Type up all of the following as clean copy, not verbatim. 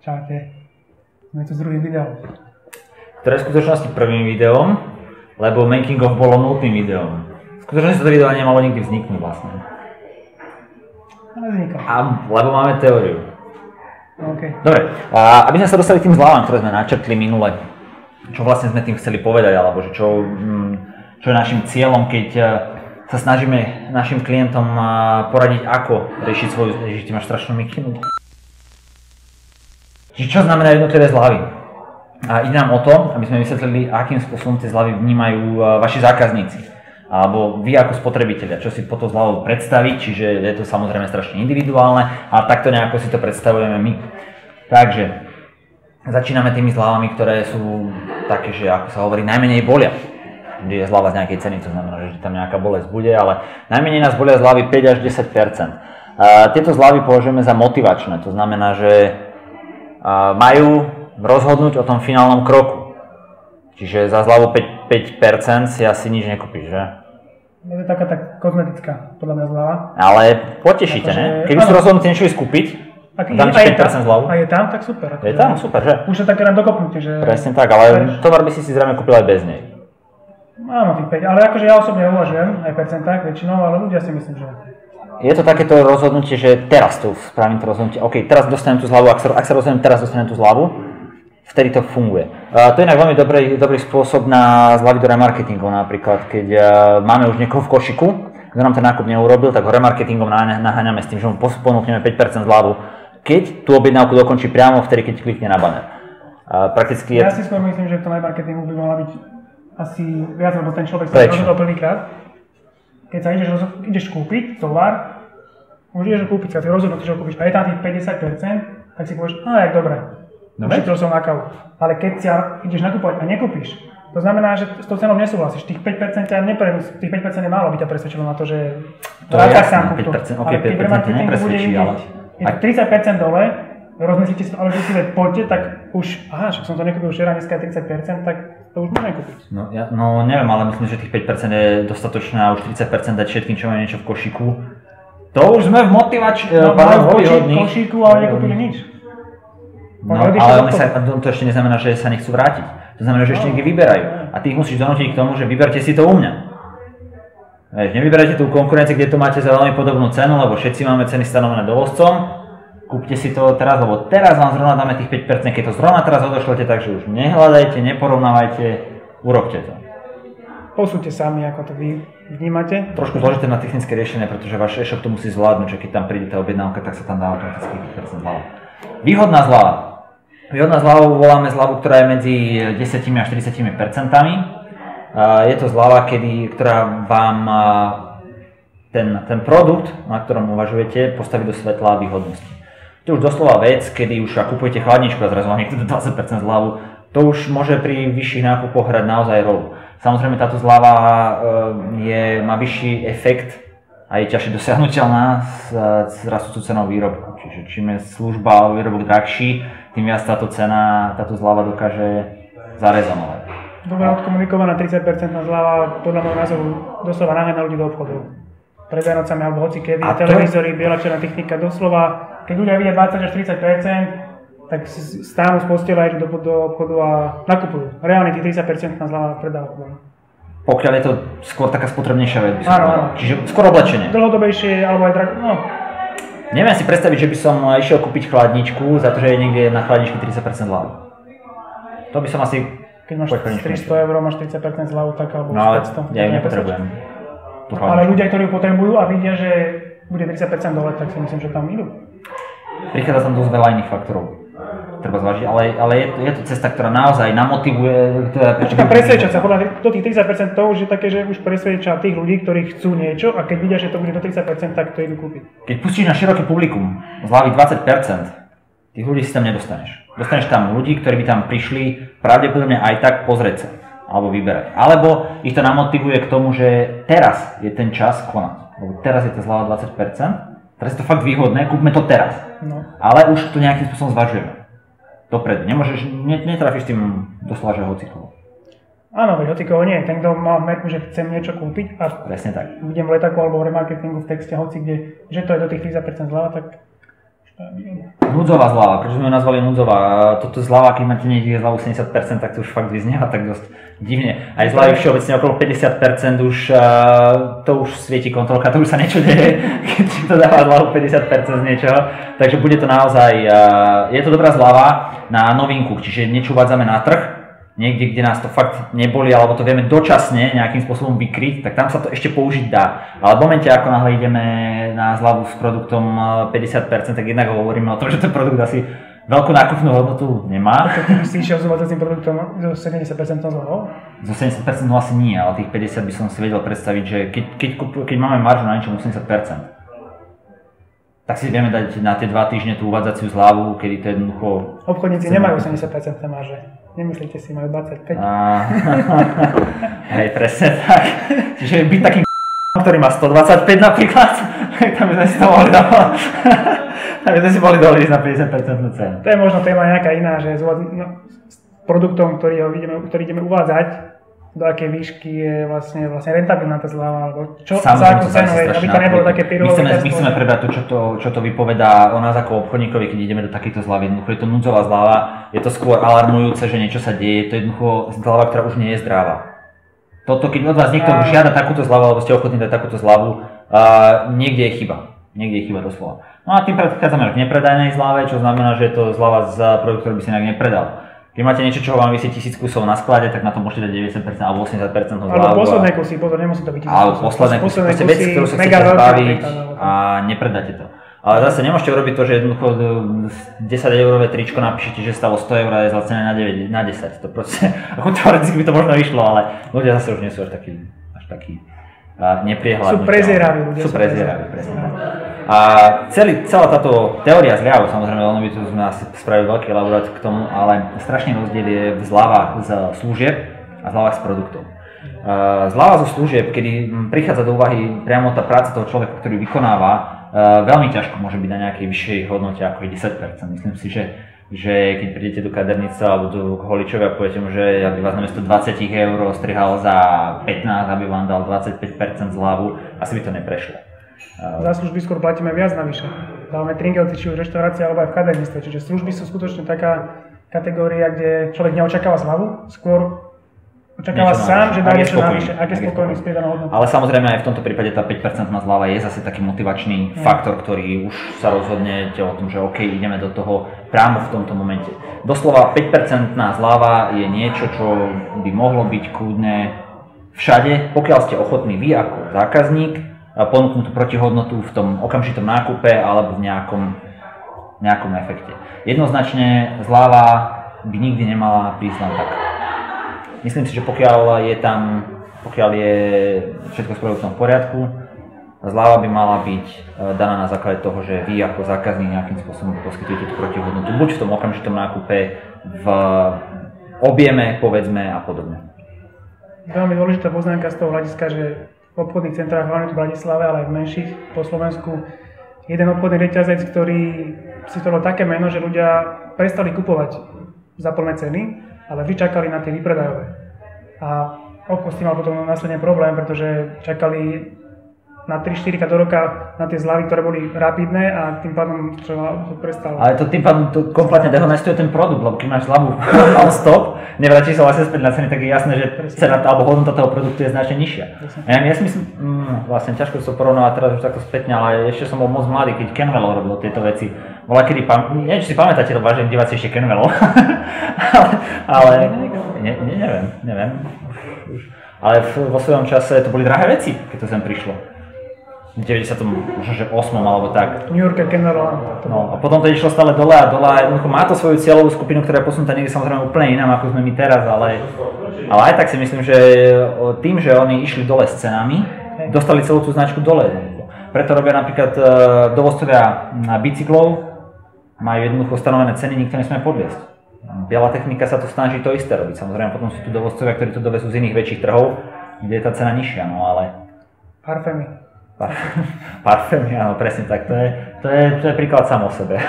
Čaute. Sme tu s druhým videom. Ktoré je v skutočnosti prvým videom, lebo making of bolo 0. videom. V skutočnosti to video ani nemalo nikdy vzniknúť vlastne. Ale vzniklo. Lebo máme teóriu. OK. Dobre, aby sme sa dostali k tým zľavám, ktoré sme načrtli minule, čo vlastne sme tým chceli povedať, alebo že čo je našim cieľom, keď sa snažíme našim klientom poradiť, ako riešiť svoju... Ježiš, ty máš strašnú mikinu. Čiže čo znamená jednotlivé zľavy? A ide nám o to, aby sme vysvetlili, akým spôsobom tie zľavy vnímajú vaši zákazníci. Alebo vy ako spotrebitelia, čo si po to zľavou predstaviť, čiže je to samozrejme strašne individuálne, ale takto nejako si to predstavujeme my. Takže začíname tými zľavami, ktoré sú také, že ako sa hovorí, najmenej bolia. Kde je zľava z nejakej ceny, to znamená, že tam nejaká bolesť bude, ale najmenej nás bolia zľavy 5 až 10%. Tieto zľavy považujeme za motivačné, to znamená, že majú rozhodnúť o tom finálnom kroku. Čiže za zľavu 5% si asi nič nekúpiš, že? Je to taká tak kozmetická, podľa mňa zľava. Ale potešíte, ne? Keď už si rozhodnúť niečo ísť kúpiť, dám ti 5% zľavu. A je tam, tak super. Je tam, super, že? Už sa také nám dokopnutie, že... Presne tak, ale tovar by si zrejme kúpil aj bez nej. Áno, tých 5, ale akože ja osobne uvažujem, aj percentách väčšinou, ale ľudia si myslím, že... Je to takéto rozhodnutie, že teraz tu spravím to rozhodnutie, OK, teraz dostanem tú zľavu, ak sa rozhodnem, teraz dostanem tú zľavu, vtedy to funguje. To je inak veľmi dobrý spôsob na zľavy do remarketingov, napríklad, keď máme už niekoho v košiku, kto nám ten nákup neurobil, tak ho remarketingom naháňame s tým, že mu ponúkneme 5% zľavu, keď tú objednávku dokončí priamo vtedy, keď klikne na banner. Prakticky ja si skôr myslím, že v tom remarketingu by mohla byť asi viac, lebo ten človek sa rozhodol prvýkrát. Keď sa ideš kúpiť tovar, už ideš ho kúpiť, keď si rozhodnutý, že ho kúpiš a je tam tých 50%, tak si povieš, jak dobre, ušetril som na kávu. Ale keď si ideš nakúpovať a nekúpiš, to znamená, že s tou cenou nesúhlasíš. Tých 5% tých 5% je málo by ťa presvedčilo na to, že rád sám kúptu. Ale keď v remarketingu bude vidieť, je to 30% dole, rozmyslíte si to, ale keď si poďte, tak už, však som to nekúpil včera, dneska je 30%, tak to už môžem kúpiť. No neviem, ale myslím, že tých 5% je dostatočné a už 30% dať všetkým, čo majú niečo v košíku. To už sme v košíku, ale nekúpili nič. Ale to ešte neznamená, že sa nechcú vrátiť. To znamená, že ešte niekde vyberajú. A ty ich musíš donútiť k tomu, že vyberte si to u mňa. Nevyberajte tú konkurenciu, kde to máte za veľmi podobnú cenu, lebo všetci máme ceny stanovené dovozcom. Kúpte si to teraz, lebo teraz vám zrovna dáme tých 5%, keď to zrovna teraz odošlete, takže už nehľadajte, neporovnávajte, urobte to. Posúďte sami, ako to vy vnímate. Trošku zložité na technické riešenie, pretože váš e-shop to musí zvládnuť, že keď tam príde tá objednávka, tak sa tam dá automaticky 5% zľava. Výhodná zľava. Výhodná zľava voláme zľavu, ktorá je medzi 10 až 40%. Je to zľava, ktorá vám ten produkt, na ktorom uvažujete, postaví do svetla výhodnosti. To je už doslova vec, kedy už kupujete chladničku a zrazu vám niekto 20% zľavu, to už môže pri vyšších nákupoch hrať naozaj rolu. Samozrejme táto zľava má vyšší efekt a je ťažšie dosiahnuteľná s rastúcou cenou výrobku. Čiže čím je služba alebo výrobok drahší, tým viac táto zľava dokáže zarezonovať. Dobre odkomunikovaná 30% zľava podľa môjho názoru doslova naháňa ľudí do obchodu. Pred Vianocami alebo hocikedy, televízory, biela černá technika, doslova, keď ľudia vidia 20 až 30%, tak stánu z postela, idú do obchodu a nakupujú. Reálne tých 30% zľava predávajú. Pokiaľ je to skôr taká spotrebnejšia vec, by som povedal. Čiže skôr oblečenie. Dlhodobejšie alebo aj Neviem si predstaviť, že by som išiel kúpiť chladničku za to, že je niekde na chladničke 30% zľavu. To by som asi... Keď máš 300 €, máš 30% zľavu, tak alebo 500. No ale ja ju nepotrebujem. Ale ľudia, ktorí ju potrebujú a vidia, že bude 30% dole, tak si myslím, že tam idú. Prichádza tam dosť veľa iných faktorov, treba zvážiť, ale je to cesta, ktorá naozaj namotivuje... Presvedčať sa, podľa do tých 30% to už je také, že už presvedča tých ľudí, ktorí chcú niečo a keď vidia, že to bude do 30%, tak to idú kúpiť. Keď pustíš na široké publikum zľavy 20%, tých ľudí si tam nedostaneš. Dostaneš tam ľudí, ktorí by tam prišli pravdepodobne aj tak pozrieť sa alebo vyberať. Alebo ich to namotivuje k tomu, že teraz je ten čas konať. Lebo teraz je tá zľava 20%, teraz je to fakt výhodné, kúpme to teraz. No. Ale už to nejakým spôsobom zvažujeme. Dopredu. Netrafíš tým doslova, že hocikovo. Áno, veď hocikovo nie. Ten, kto má v merku, že chcem niečo kúpiť a presne tak. Budem v letaku alebo v remarketingu v texte hoci kde, že to je do tých 30% zľava, tak Núdzová zľava, prečo sme ju nazvali núdzová? Toto zľava, keď máte niekde zľavu 70%, tak to už fakt vyznieva tak dosť divne. Aj zľavy všeobecne okolo 50% už, to už svieti kontrolka, to už sa niečo deje, keď to dáva zľavu 50% z niečoho. Takže bude to naozaj, je to dobrá zľava na novinku, čiže niečo uvádzame na trh, niekde, kde nás to fakt neboli, alebo to vieme dočasne nejakým spôsobom vykryť, tak tam sa to ešte použiť dá. Ale v momente, ako náhle ideme na zľavu s produktom 50%, tak jednak hovoríme o tom, že ten produkt asi veľkú nákupnú hodnotu nemá. Keď si išiel s tým produktom so 70% zľavou? So 70% no asi nie, ale tých 50 by som si vedel predstaviť, že keď máme maržu na niečom 80%, tak si vieme dať na tie 2 týždne tú uvádzaciu zľavu, kedy to jednoducho... Obchodníci nemajú 80% marže. Nemyslíte si, majú 25. Hej, presne tak. Čiže byť takým ktorý má 125 napríklad, tam by sme si to mohli dovoliť na 50% cenu. To je možno téma nejaká iná, že s produktom, ktorý ideme uvádzať, do akej výšky je vlastne rentabilná tá zľava, alebo čo za akú cenu je, aby to nebolo také pyrové. My chceme prebrať to, čo to vypovedá o nás ako obchodníkovi, keď ideme do takýchto zľav. Jednoducho je to núdzová zľava, je to skôr alarmujúce, že niečo sa deje, je to jednoducho zľava, ktorá už nie je zdravá. Toto, keď od vás niekto žiada takúto zľavu, alebo ste ochotní dať takúto zľavu, niekde je chyba. Niekde je chyba doslova. No a tým predchádzame k nepredajnej zľave, čo znamená, že je to zľava z produktu, ktorý by si inak nepredal. Keď máte niečo, čo vám visí 1000 kusov na sklade, tak na to môžete dať 90% alebo 80% zľavu. Alebo posledné kusy, pozor, nemusí to byť 1000 kusov. Alebo posledné kusy, proste veci, ktorú sa chcete zbaviť a nepredáte to. Ale zase nemôžete urobiť to, že jednoducho 10-eurové tričko napíšete, že stalo 100 eur a je zlacené na 10. To proste, ako teoreticky by to možno vyšlo, ale ľudia zase už nie sú až takí nepriehľadní. Sú prezieraví ľudia. Sú prezieraví, presne tak. A celá táto teória zľav, samozrejme, ono by tu sme asi spravili veľký elaborát k tomu, ale strašný rozdiel je v zľavách z služieb a zľavách z produktov. Zľava zo služieb, kedy prichádza do úvahy priamo tá práca toho človeka, ktorý vykonáva, veľmi ťažko môže byť na nejakej vyššej hodnote ako je 10%. Myslím si, že keď prídete do kadernice alebo do holičovi a poviete mu, že aby vás namiesto 20 eur strihal za 15, aby vám dal 25% zľavu, asi by to neprešlo. Za služby skôr platíme viac navyše. Dávame tringelty či už reštaurácie alebo aj v kaderníctve, čiže služby sú skutočne taká kategória, kde človek neočakáva zľavu, skôr očakáva sám, že dá niečo navyše, ak je spokojný s pridanou hodnotou. Ale samozrejme aj v tomto prípade tá 5% zľava je zase taký motivačný faktor, ktorý už sa rozhodnete o tom, že OK, ideme do toho práve v tomto momente. Doslova 5% zľava je niečo, čo by mohlo byť kľudne všade, pokiaľ ste ochotní vy ako zákazník ponúknuť tú protihodnotu v tom okamžitom nákupe alebo v nejakom efekte. Jednoznačne zľava by nikdy nemala prísť len tak. Myslím si, že pokiaľ je všetko s produktom v poriadku, zľava by mala byť daná na základe toho, že vy ako zákazník nejakým spôsobom poskytujete tú protihodnotu, buď v tom okamžitom nákupe, v objeme, povedzme a podobne. Veľmi dôležitá poznámka z toho hľadiska, že v obchodných centrách, hlavne v Bratislave, ale aj v menších po Slovensku, jeden obchodný reťazec, ktorý si spravil také meno, že ľudia prestali kupovať za plné ceny, ale vždy čakali na tie vypredajové. A obchod s tým mal potom následne problém, pretože čakali na 3-4 do roka na tie zľavy, ktoré boli rapidné a tým pádom to prestalo. Ale to tým pádom to kompletne dehonestuje ten produkt, lebo keď máš zľavu non-stop, nevrátiš sa vlastne späť na ceny, tak je jasné, že cena alebo hodnota toho produktu je značne nižšia. Ja si myslím, vlastne ťažko to porovnávať teraz už takto spätne, ale ešte som bol moc mladý, keď Kenwell robil tieto veci. Bola kedy, neviem, či si pamätáte, lebo vážení diváci ešte Kenwell, ale neviem. Ale vo svojom čase to boli drahé veci, keď to sem prišlo. V 98. alebo tak. New Yorker Kenwell. No a potom to išlo stále dole a dole. Jednoducho má to svoju cieľovú skupinu, ktorá je posunutá niekde samozrejme úplne inám, ako sme my teraz, ale aj tak si myslím, že tým, že oni išli dole s cenami, dostali celú tú značku dole. Preto robia napríklad dovozcovia bicyklov, majú jednoducho stanovené ceny, nikto nesmie podviesť. Biela technika sa to snaží to isté robiť. Samozrejme potom sú tu dovozcovia, ktorí to dovezú z iných väčších trhov, kde je tá cena nižšia, no ale... Parfémy, áno, presne tak. To je príklad sám o sebe.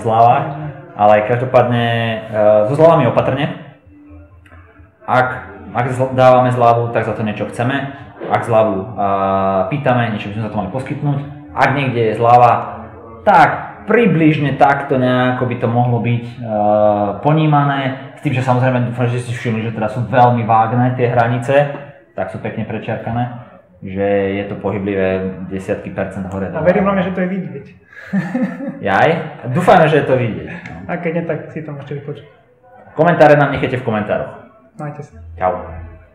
Zľava, ale každopádne so zľavami opatrne. Ak dávame zľavu, tak za to niečo chceme. Ak zľavu pýtame, niečo by sme za to mali poskytnúť. Ak niekde je zľava, tak približne takto nejako by to mohlo byť ponímané, s tým, že samozrejme dúfam, že si všimli, že teda sú veľmi vágne tie hranice, tak sú pekne prečiarkané, že je to pohyblivé desiatky percent hore. A verím hlavne, že to je vidieť. Jaj? Dúfajme, že je to vidieť. A keď nie, tak si to môžete vypočuť. Komentáre nám nechajte v komentároch. Majte sa. Čau.